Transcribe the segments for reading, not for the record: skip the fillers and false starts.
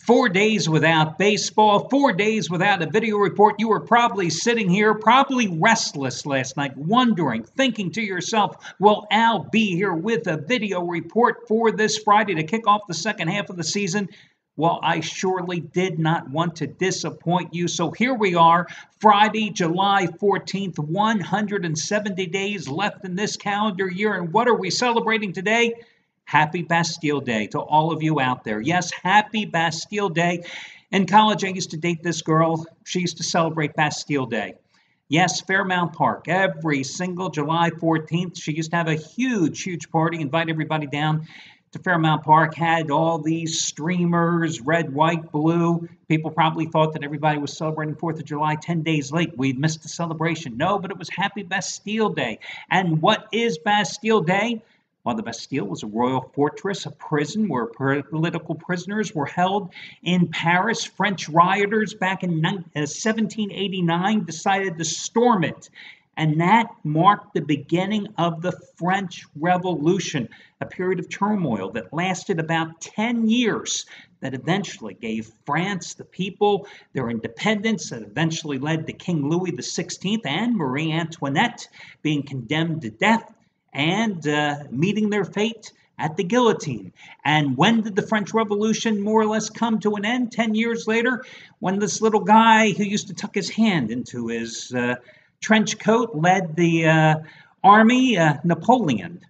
4 days without baseball, 4 days without a video report. You were probably sitting here, probably restless last night, wondering, thinking to yourself, will Al be here with a video report for this Friday to kick off the second half of the season? Well, I surely did not want to disappoint you. So here we are, Friday, July 14th, 170 days left in this calendar year. And what are we celebrating today? Happy Bastille Day to all of you out there. Yes, happy Bastille Day. In college, I used to date this girl. She used to celebrate Bastille Day. Yes, Fairmount Park. Every single July 14th, she used to have a huge party, invite everybody down to Fairmount Park, had all these streamers, red, white, blue. People probably thought that everybody was celebrating 4th of July 10 days late. We'd missed the celebration. No, but it was Happy Bastille Day. And what is Bastille Day? Well, the Bastille was a royal fortress, a prison where political prisoners were held in Paris. French rioters back in 1789 decided to storm it. And that marked the beginning of the French Revolution, a period of turmoil that lasted about 10 years, that eventually gave France, the people, their independence, that eventually led to King Louis XVI and Marie Antoinette being condemned to death and meeting their fate at the guillotine. And when did the French Revolution more or less come to an end? 10 years later, when this little guy who used to tuck his hand into his trench coat led the army, Napoleon,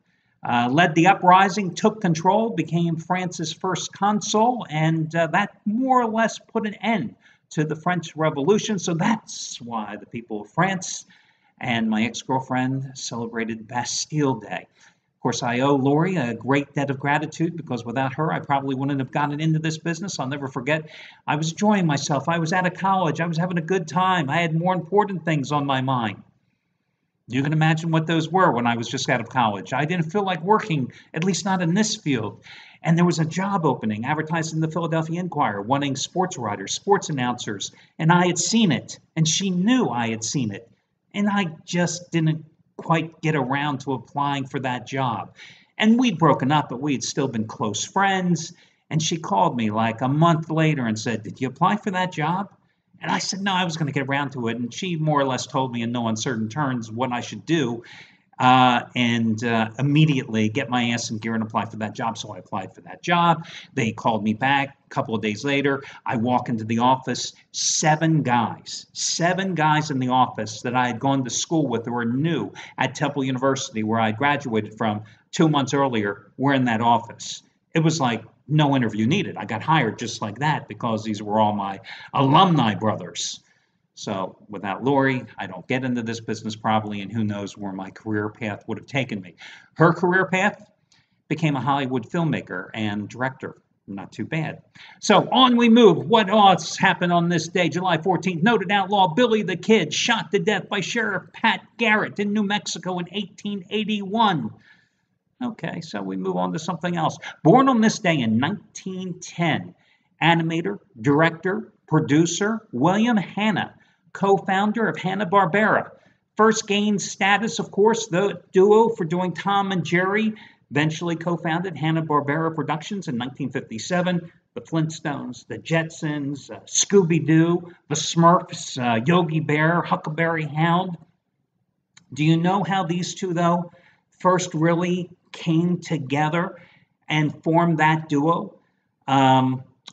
led the uprising, took control, became France's first consul, and that more or less put an end to the French Revolution. So that's why the people of France and my ex-girlfriend celebrated Bastille Day. Of course, I owe Lori a great debt of gratitude because without her, I probably wouldn't have gotten into this business. I'll never forget. I was enjoying myself. I was out of college. I was having a good time. I had more important things on my mind. You can imagine what those were when I was just out of college. I didn't feel like working, at least not in this field. And there was a job opening advertised in the Philadelphia Inquirer wanting sports writers, sports announcers. And I had seen it. And she knew I had seen it. And I just didn't quite get around to applying for that job. And we'd broken up, but we had still been close friends. And she called me like a month later and said, "Did you apply for that job?" And I said, "No, I was going to get around to it." And she more or less told me in no uncertain terms what I should do and immediately get my ass in gear and apply for that job. So I applied for that job. They called me back a couple of days later. I walk into the office, seven guys in the office that I had gone to school with who were new at Temple University, where I graduated from 2 months earlier, were in that office. It was like no interview needed. I got hired just like that because these were all my alumni brothers. So without Lori, I don't get into this business probably, and who knows where my career path would have taken me. Her career path became a Hollywood filmmaker and director. Not too bad. So on we move. What else happened on this day, July 14th? Noted outlaw Billy the Kid shot to death by Sheriff Pat Garrett in New Mexico in 1881. Okay, so we move on to something else. Born on this day in 1910, animator, director, producer William Hanna, co-founder of Hanna-Barbera. First gained status, of course, the duo for doing Tom and Jerry, eventually co-founded Hanna-Barbera Productions in 1957. The Flintstones, the Jetsons, Scooby-Doo, the Smurfs, Yogi Bear, Huckleberry Hound. Do you know how these two, though, first really came together and formed that duo?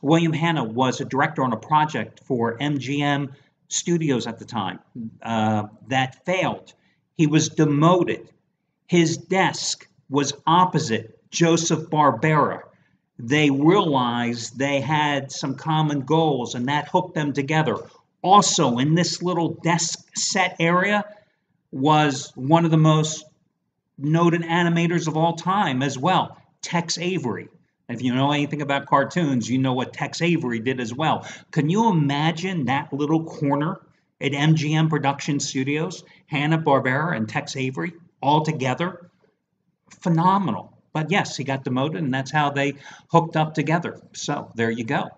William Hanna was a director on a project for MGM Studios at the time that failed. He was demoted. His desk was opposite Joseph Barbera. They realized they had some common goals, and that hooked them together. Also, in this little desk set area was one of the most noted animators of all time as well, Tex Avery. If you know anything about cartoons, you know what Tex Avery did as well. Can you imagine that little corner at MGM Production Studios, Hanna-Barbera and Tex Avery all together? Phenomenal. But yes, he got demoted, and that's how they hooked up together. So there you go.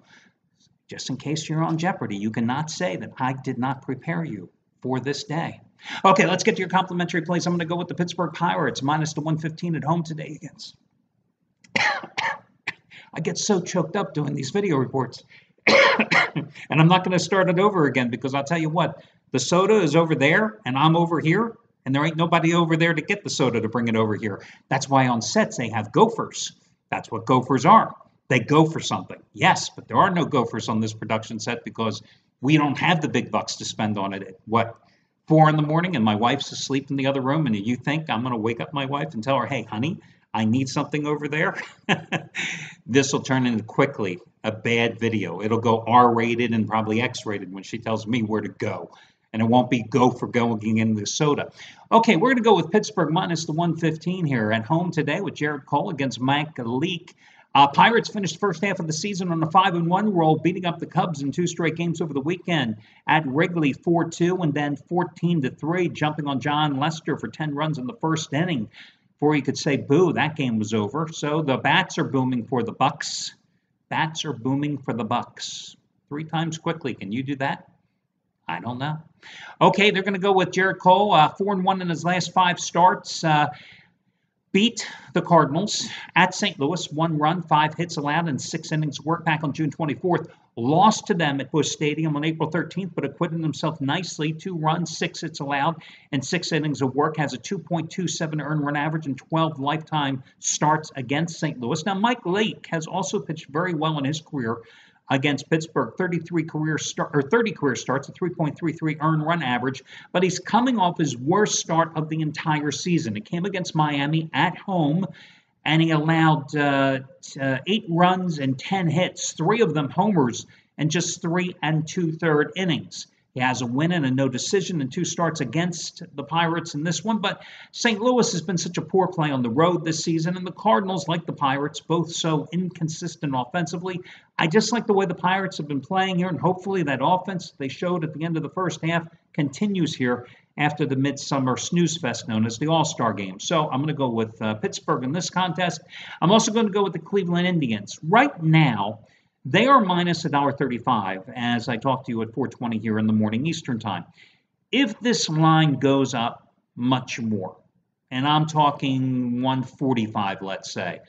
Just in case you're on Jeopardy, you cannot say that I did not prepare you for this day. Okay, let's get to your complimentary plays. I'm going to go with the Pittsburgh Pirates, minus the 115 at home today against. I get so choked up doing these video reports. And I'm not going to start it over again because I'll tell you what, the soda is over there and I'm over here, and there ain't nobody over there to get the soda to bring it over here. That's why on sets they have gophers. That's what gophers are. They go for something. Yes, but there are no gophers on this production set because we don't have the big bucks to spend on it at what, 4 in the morning, and my wife's asleep in the other room, and you think I'm going to wake up my wife and tell her, hey, honey, I need something over there? This will turn into quickly a bad video. It'll go R-rated and probably X-rated when she tells me where to go. And it won't be go for going in the soda. Okay, we're going to go with Pittsburgh minus the 115 here at home today with Jared Cole against Mike Leake. Pirates finished the first half of the season on a 5-1 roll, beating up the Cubs in 2 straight games over the weekend at Wrigley 4-2 and then 14-3, jumping on John Lester for 10 runs in the first inning before you could say, boo, that game was over. So the bats are booming for the Bucks. Bats are booming for the Bucks. 3 times quickly. Can you do that? I don't know. Okay, they're going to go with Jared Cole, 4-1 in his last 5 starts. Beat the Cardinals at St. Louis, 1 run, 5 hits allowed, and 6 innings work back on June 24th. Lost to them at Busch Stadium on April 13th, but acquitted himself nicely. 2 runs, 6 hits allowed, and 6 innings of work. Has a 2.27 earned run average and 12 lifetime starts against St. Louis. Now, Mike Leake has also pitched very well in his career against Pittsburgh, 30 career starts, a 3.33 earned run average, but he's coming off his worst start of the entire season. It came against Miami at home, and he allowed 8 runs and 10 hits, 3 of them homers, and just 3 2/3 innings. He has a win and a no decision and 2 starts against the Pirates in this one, but St. Louis has been such a poor play on the road this season, and the Cardinals, like the Pirates, both so inconsistent offensively. I just like the way the Pirates have been playing here, and hopefully that offense they showed at the end of the first half continues here after the midsummer snooze fest known as the All-Star Game. So I'm going to go with Pittsburgh in this contest. I'm also going to go with the Cleveland Indians. Right now, they are minus $1.35 as I talk to you at 4:20 here in the morning Eastern time. If this line goes up much more, and I'm talking 145, let's say,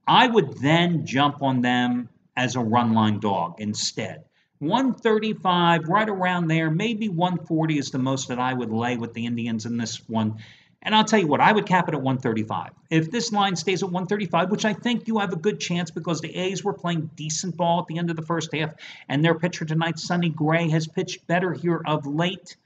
I would then jump on them as a run line dog instead. 135, right around there, maybe 140 is the most that I would lay with the Indians in this one. And I'll tell you what, I would cap it at 135. If this line stays at 135, which I think you have a good chance because the A's were playing decent ball at the end of the first half, and their pitcher tonight, Sonny Gray, has pitched better here of late,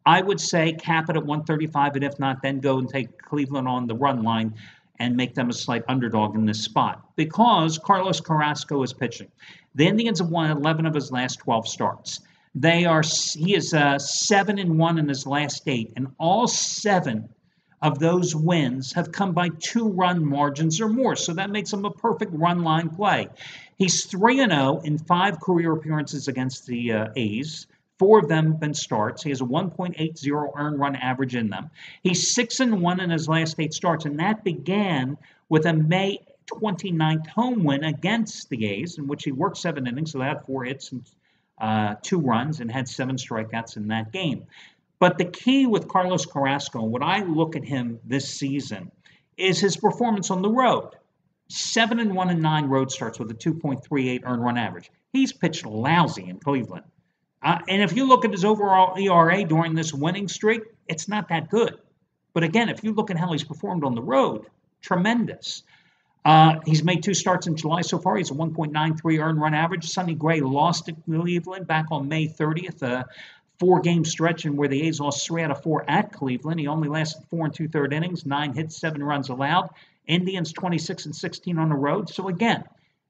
I would say cap it at 135, and if not, then go and take Cleveland on the run line and make them a slight underdog in this spot because Carlos Carrasco is pitching. The Indians have won 11 of his last 12 starts. He is 7-1 in his last 8, and all 7 of those wins have come by 2-run margins or more, so that makes him a perfect run line play. He's 3-0 in 5 career appearances against the A's. 4 of them have been starts. He has a 1.80 earned run average in them. He's 6-1 in his last 8 starts, and that began with a May 29th home win against the A's, in which he worked 7 innings, so they had 4 hits and 2 runs, and had 7 strikeouts in that game. But the key with Carlos Carrasco, when I look at him this season, is his performance on the road. 7-1 in 9 road starts with a 2.38 earned run average. He's pitched lousy in Cleveland. And if you look at his overall ERA during this winning streak, it's not that good. But again, if you look at how he's performed on the road, tremendous. He's made 2 starts in July so far. He's a 1.93 earned run average. Sonny Gray lost at Cleveland back on May 30th. 4-game stretch in where the A's lost 3 out of 4 at Cleveland. He only lasted 4 2/3 innings, 9 hits, 7 runs allowed. Indians 26-16 on the road. So again,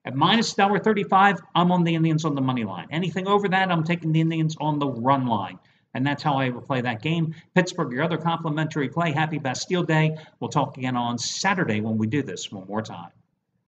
at minus $1.35, I'm on the Indians on the money line. Anything over that, I'm taking the Indians on the run line. And that's how I will play that game. Pittsburgh, your other complimentary play. Happy Bastille Day. We'll talk again on Saturday when we do this one more time.